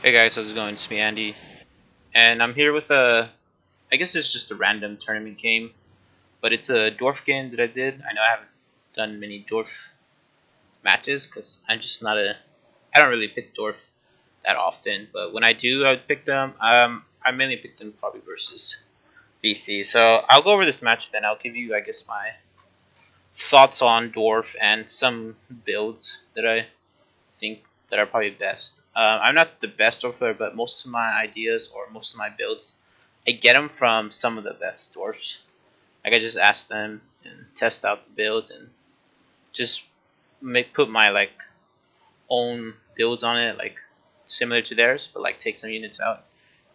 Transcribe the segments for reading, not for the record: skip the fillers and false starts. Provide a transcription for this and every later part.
Hey guys, how's it going? It's me, Andy, and I'm here with I guess it's just a random tournament game, but it's a dwarf game that I did. I know I haven't done many dwarf matches because I'm just not I don't really pick dwarf that often, but when I do, I would pick them. I mainly pick them probably versus VC. So I'll go over this match, then I'll give you, I guess, my thoughts on dwarf and some builds that I think that are probably best. I'm not the best dwarf player, but most of my ideas or most of my builds, I get them from some of the best dwarfs. Like I just ask them and test out the build and just put my like own builds on it, like similar to theirs, but like take some units out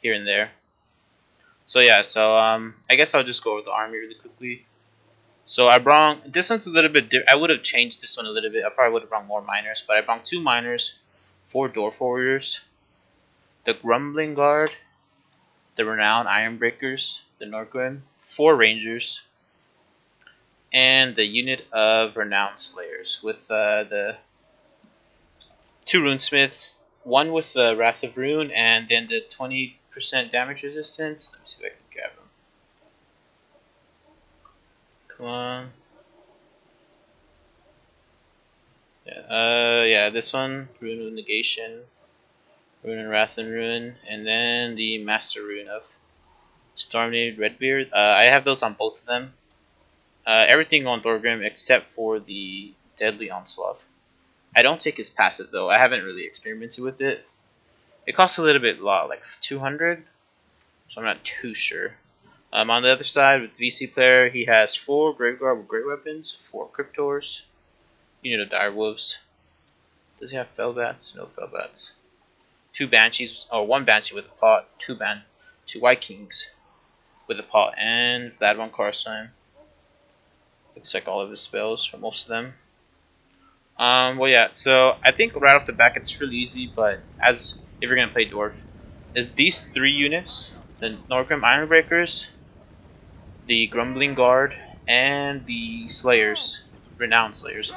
here and there. So yeah, I guess I'll just go over the army really quickly. So I brought this one's a little bit different. I would have changed this one a little bit. I probably would have brought more miners, but I brought 2 miners, 4 dwarf warriors, the grumbling guard, the renowned ironbreakers, the Norgrim, 4 rangers, and the unit of renowned slayers with the 2 runesmiths, one with the wrath of rune, and then the 20% damage resistance. Let me see if I can grab them. Come on. Yeah, this one, Rune of Negation, Rune and Wrath and Rune, and then the Master Rune of Stormnade Redbeard. I have those on both of them. Everything on Thorgrim except for the Deadly Onslaught. I don't take his passive though. I haven't really experimented with it. It costs a little bit lot, like 200, so I'm not too sure. On the other side, with VC player, he has 4 Graveguard with great weapons, 4 Cryptors, unit of Direwolves. Does he have Fellbats? No Fellbats. 2 Banshees, or 1 Banshee with a pot, 2 White Kings with a pot, and Vladimir Karstein. Looks like all of his spells, for most of them. Well, yeah, so I think right off the back it's really easy, but if you're going to play Dwarf, is these 3 units, the Norgrim Ironbreakers, the Grumbling Guard, and the Slayers, Renowned Slayers,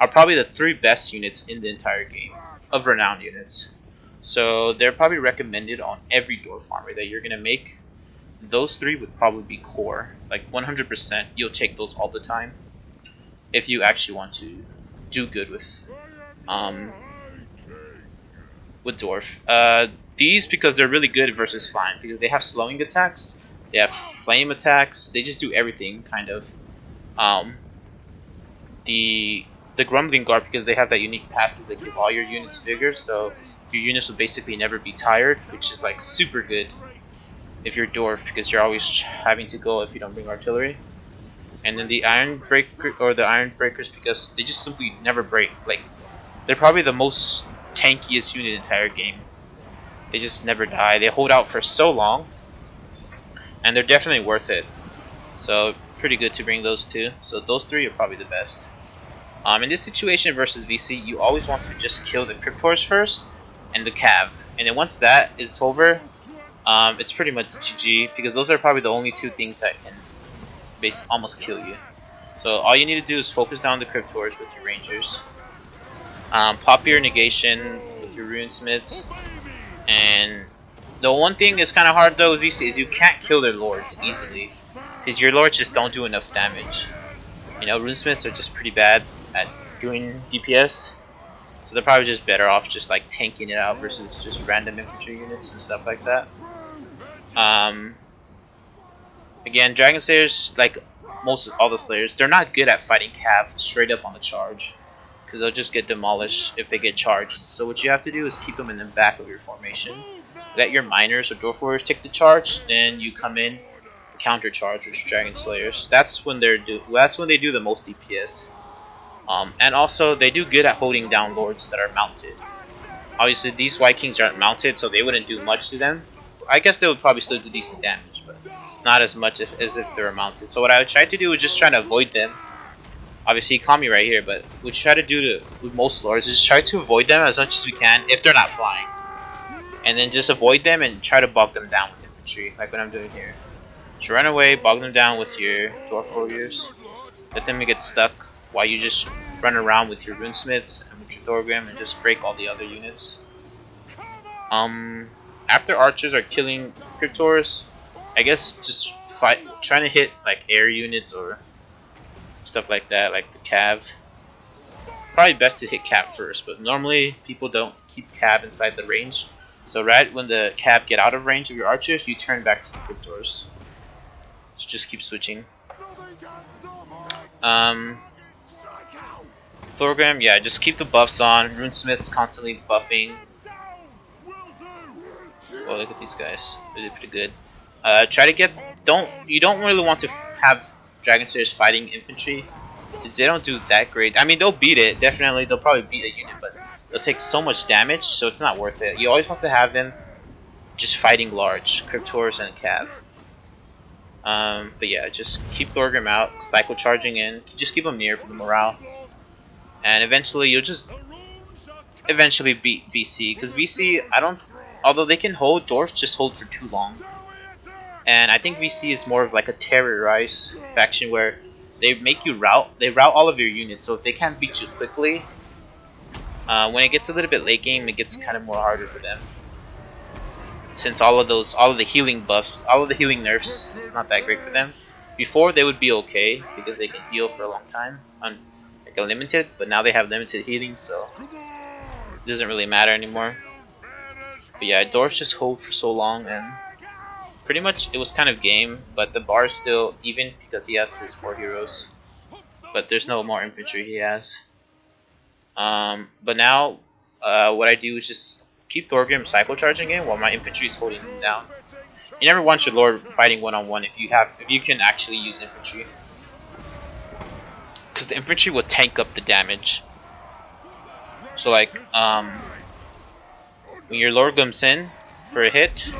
are probably the 3 best units in the entire game of Renowned units. So they're probably recommended on every Dwarf army that you're going to make. Those 3 would probably be core. Like 100% you'll take those all the time if you actually want to do good with Dwarf. These, because they're really good versus flying, because they have slowing attacks, they have flame attacks, they just do everything kind of. The Grumbling Guard, because they have that unique passes that give all your units vigor, so your units will basically never be tired, which is like super good if you're Dwarf, because you're always having to go if you don't bring artillery. And then the Ironbreakers, because they just simply never break. Like, they're probably the most tankiest unit in the entire game. They just never die. They hold out for so long, and they're definitely worth it. So pretty good to bring those 2. So those 3 are probably the best. In this situation versus VC, you always want to just kill the Cryptors first and the Cav, and then once that is over, it's pretty much GG, because those are probably the only 2 things that can almost kill you. So all you need to do is focus down the Cryptors with your Rangers, pop your Negation with your Runesmiths, and the one thing that's kind of hard though with VC is you can't kill their Lords easily, because your Lords just don't do enough damage. You know, Runesmiths are just pretty bad at doing DPS, so they're probably just better off just like tanking it out versus just random infantry units and stuff like that. Again, Dragon Slayers, like all the Slayers, they're not good at fighting Cav straight up on the charge, because they'll just get demolished if they get charged. So what you have to do is keep them in the back of your formation. Let your miners or Dwarf Warriors take the charge, then you come in, counter charge with Dragon Slayers. That's when they do the most DPS. And also they do good at holding down Lords that are mounted. Obviously these White Kings aren't mounted, so they wouldn't do much to them. I guess they would probably still do decent damage, but not as much as if they were mounted. So what I would try to do is just try to avoid them. Obviously he caught me right here, but what we try to do with most Lords is try to avoid them as much as we can if they're not flying. And then just avoid them and try to bog them down with infantry, like what I'm doing here. So run away, bog them down with your Dwarf Warriors, let them get stuck while you just run around with your Runesmiths and with your Thorgrim and just break all the other units. Um, After archers are killing cryptors, I guess just trying to hit like air units or stuff like that, like the cav. Probably best to hit cav first, but normally people don't keep cav inside the range. So right when the cav get out of range of your archers, you turn back to the cryptors. So just keep switching. Um, Thorgrim, yeah, just keep the buffs on. Runesmith's constantly buffing. Oh, look at these guys. They did pretty good. Try to get. You don't really want to have Dragon Slayers fighting infantry, since they don't do that great. I mean, they'll beat it. Definitely, they'll probably beat a unit, but they'll take so much damage, so it's not worth it. You always want to have them just fighting large Cryptors and Cav. But yeah, just keep Thorgrim out, cycle charging in. Just keep them near for the morale, and eventually you'll just beat VC, because VC, I don't. Although they can hold, dwarves just hold for too long. And I think VC is more of like a terrorize faction where they make you route. They route all of your units, so if they can't beat you quickly, when it gets a little bit late game, it gets kind of more harder for them. Since all of the healing buffs, all of the healing nerfs, it's not that great for them. Before they would be okay because they can heal for a long time on like a limited, but now they have limited healing, so it doesn't really matter anymore. But yeah, dwarves just hold for so long, and pretty much it was kind of game, but the bar is still even because he has his 4 heroes. But there's no more infantry he has. But now, what I do is just keep Thorgrim cycle charging in while my infantry is holding him down. You never want your lord fighting one-on-one if you can actually use infantry, because the infantry will tank up the damage. So like, when your lord comes in for a hit,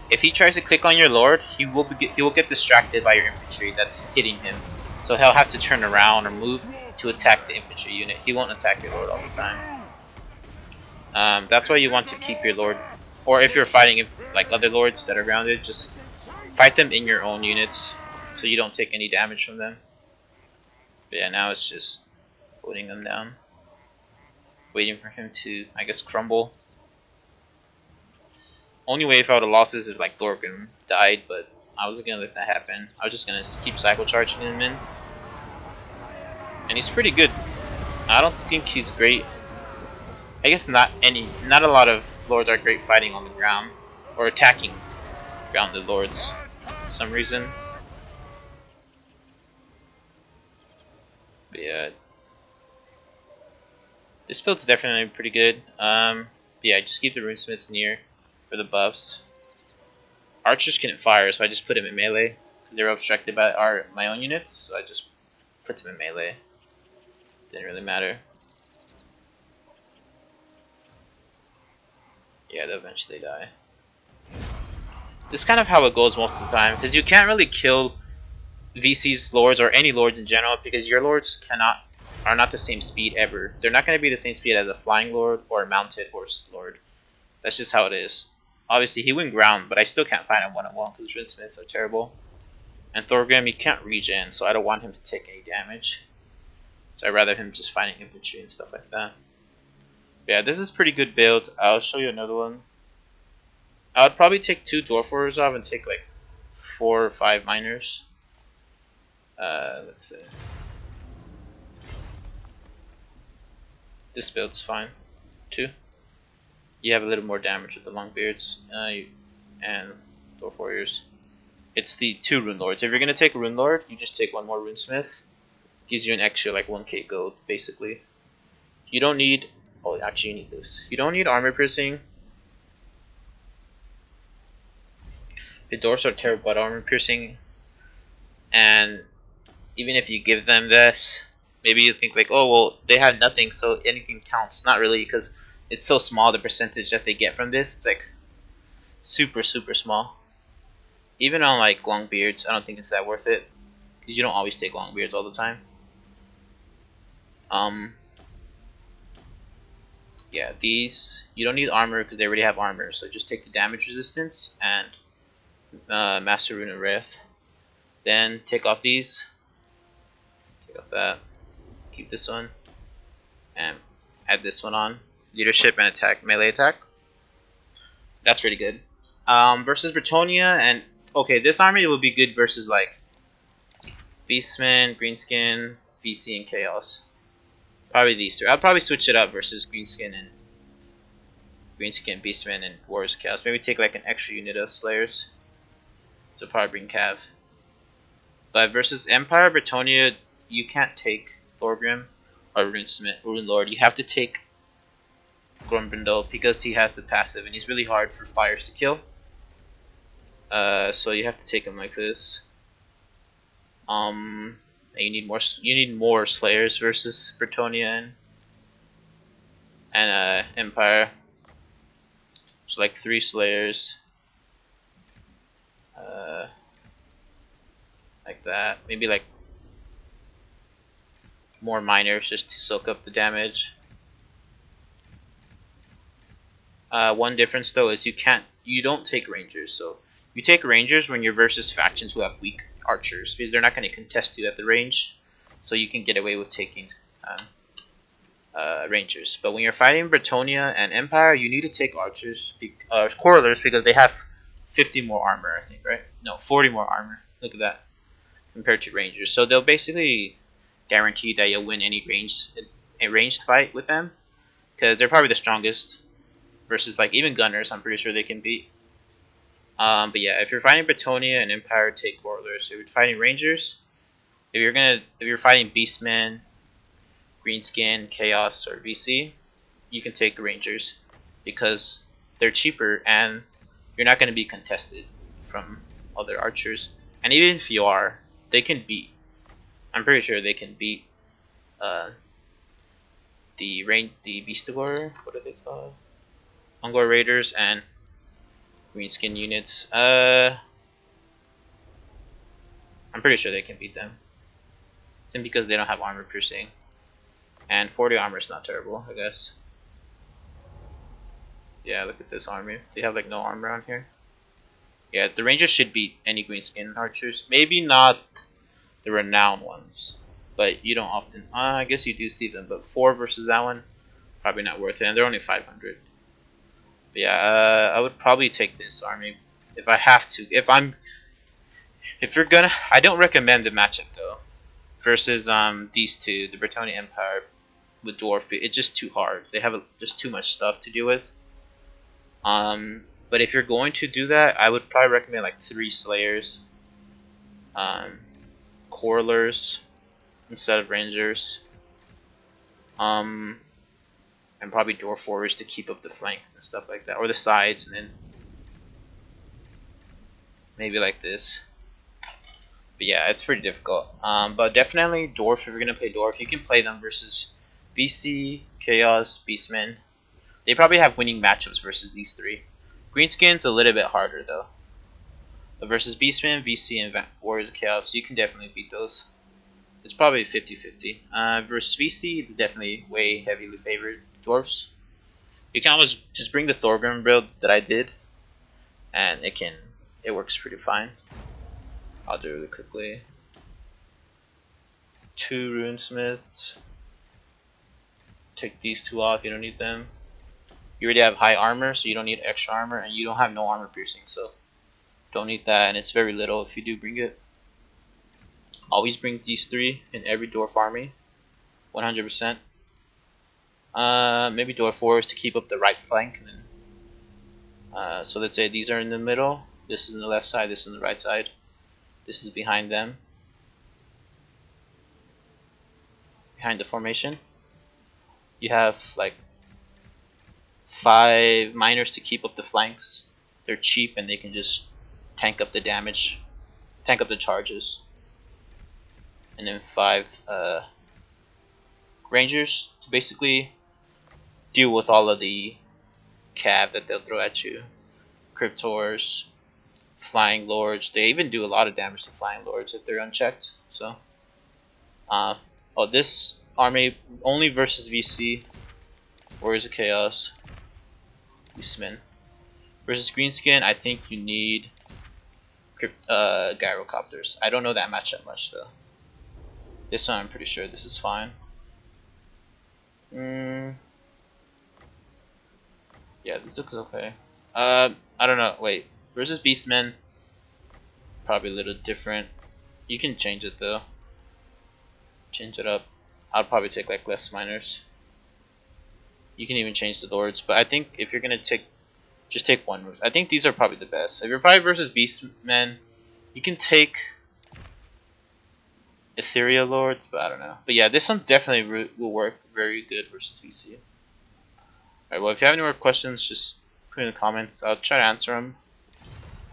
if he tries to click on your lord, he will get distracted by your infantry that's hitting him. So he'll have to turn around or move to attack the infantry unit. He won't attack your lord all the time. That's why you want to keep your lord, or if you're fighting like other lords that are grounded, just fight them in your own units so you don't take any damage from them. But yeah, now it's just holding them down, waiting for him to, I guess, crumble. Only way if I would have lost is if like Thorgrim died, but I wasn't gonna let that happen. I was just gonna keep cycle charging him in, and he's pretty good. I don't think he's great. I guess not a lot of lords are great fighting on the ground or attacking grounded lords for some reason. But yeah, this build's definitely pretty good. Yeah, just keep the runesmiths near for the buffs. Archers can't fire, so I just put him in melee because they were obstructed by my own units. So I just put them in melee. Didn't really matter. Yeah, they'll eventually die. This is kind of how it goes most of the time, because you can't really kill VC's lords or any lords in general, because your lords are not the same speed ever. They're not going to be the same speed as a flying lord or a mounted horse lord. That's just how it is. Obviously, he went ground, but I still can't fight him one-on-one because runesmiths are terrible. And Thorgrim, he can't regen, so I don't want him to take any damage. So I'd rather him just fighting infantry and stuff like that. But yeah, this is pretty good build. I'll show you another one. I would probably take 2 dwarf warriors off and take like 4 or 5 miners. Let's see. This build's fine. 2. You have a little more damage with the Longbeards and Dwarf Warriors. It's the 2 Rune Lords. If you're going to take a Rune Lord, you just take 1 more Runesmith. Gives you an extra like 1k gold, basically. You don't need... Oh, actually you need this. You don't need armor piercing. The dwarves are terrible at armor piercing. And even if you give them this, maybe you think like, oh, well, they have nothing, so anything counts. Not really, because it's so small, the percentage that they get from this. It's like super, super small. Even on like long beards, I don't think it's that worth it, because you don't always take long beards all the time. Yeah, these, you don't need armor because they already have armor, so just take the damage resistance and Master Rune of Wrath. Then take off these, take off that, keep this one, and add this one on. Leadership and attack, melee attack. That's pretty good. Versus Bretonia and okay, this army will be good versus like Beastman, Greenskin, VC, and Chaos. Probably these three. I'll probably switch it up versus Greenskin, Beastman, and Warriors of Chaos. Maybe take like an extra unit of Slayers. So probably bring Cav. But versus Empire, Bretonia, you can't take Thorgrim or Runesmith, Rune Lord. You have to take Grumbrindle because he has the passive and he's really hard for fires to kill. So you have to take him like this. And you need more Slayers versus Bretonia and Empire. So like 3 Slayers. Like that. Maybe like more miners just to soak up the damage. One difference though is you don't take Rangers. So you take Rangers when you're versus factions who have weak archers because they're not going to contest you at the range. So you can get away with taking Rangers. But when you're fighting Bretonia and Empire, you need to take archers, Quarrelers, because they have 50 more armor, I think, right? No, 40 more armor. Look at that compared to Rangers. So they'll basically guarantee that you'll win any ranged fight with them because they're probably the strongest versus like even Gunners. I'm pretty sure they can beat. But yeah, if you're fighting Bretonia and Empire, take Quarrelers. If you're fighting Rangers, if you're fighting Beastmen, Greenskin, Chaos, or VC, you can take Rangers because they're cheaper and you're not going to be contested from other archers. And even if you are, they can beat. I'm pretty sure they can beat the Beastigor. What are they called? Ungor Raiders and Greenskin units. I'm pretty sure they can beat them. Simply because they don't have armor piercing. And 40 armor is not terrible, I guess. Yeah, look at this army. They have like no armor on here. Yeah, the Rangers should beat any Greenskin archers. Maybe not the renowned ones, but you don't often. I guess you do see them, but 4 versus that one, probably not worth it. And they're only 500. But yeah, I would probably take this army if I have to. If you're gonna, I don't recommend the matchup though. Versus these two, the Bretonia Empire with Dwarf, it's just too hard. They have just too much stuff to deal with. But if you're going to do that, I would probably recommend like 3 Slayers, Quarrelers instead of Rangers, and probably Dwarf Warriors to keep up the flanks and stuff like that, or the sides, and then maybe like this. But yeah, it's pretty difficult. But definitely Dwarf, if you're gonna play Dwarf, you can play them versus VC, Chaos, Beastmen. They probably have winning matchups versus these 3. Greenskin's a little bit harder though. But versus Beastmen, VC, and Warriors of Chaos, you can definitely beat those. It's probably 50-50. Versus VC, it's definitely way heavily favored Dwarfs. You can always just bring the Thorgrim build that I did, and it works pretty fine. I'll do it really quickly. 2 Runesmiths. Take these 2 off, you don't need them. You already have high armor, so you don't need extra armor, and you don't have no armor piercing, so don't need that, and it's very little if you do bring it. Always bring these 3 in every Dwarf army, 100%. Maybe Dwarf Warriors to keep up the right flank. And then, so let's say these are in the middle, this is on the left side, this is on the right side. This is behind them, behind the formation. You have like 5 miners to keep up the flanks. They're cheap and they can just tank up the damage, tank up the charges. And then 5 Rangers to basically deal with all of the cav that they'll throw at you. Cryptors, Flying Lords. They even do a lot of damage to Flying Lords if they're unchecked. So, this army only versus VC, Warriors of Chaos, Beastmen. Versus Greenskin, I think you need Gyrocopters. I don't know that matchup much though. This one, I'm pretty sure this is fine. Yeah, this looks okay. I don't know. Wait, versus Beastmen, probably a little different. You can change it though. Change it up. I'll probably take like less miners. You can even change the lords, but I think if you're gonna take, just take one. I think these are probably the best. If you're probably versus Beastmen, you can take Ethereal Lords, but I don't know. But yeah, this one definitely will work very good versus VC. Alright, well, if you have any more questions, just put in the comments. I'll try to answer them.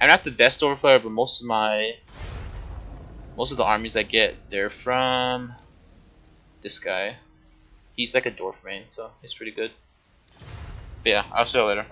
I'm not the best overflower, but most of the armies I get, they're from this guy. He's like a dwarf main, so he's pretty good. But yeah, I'll see you later.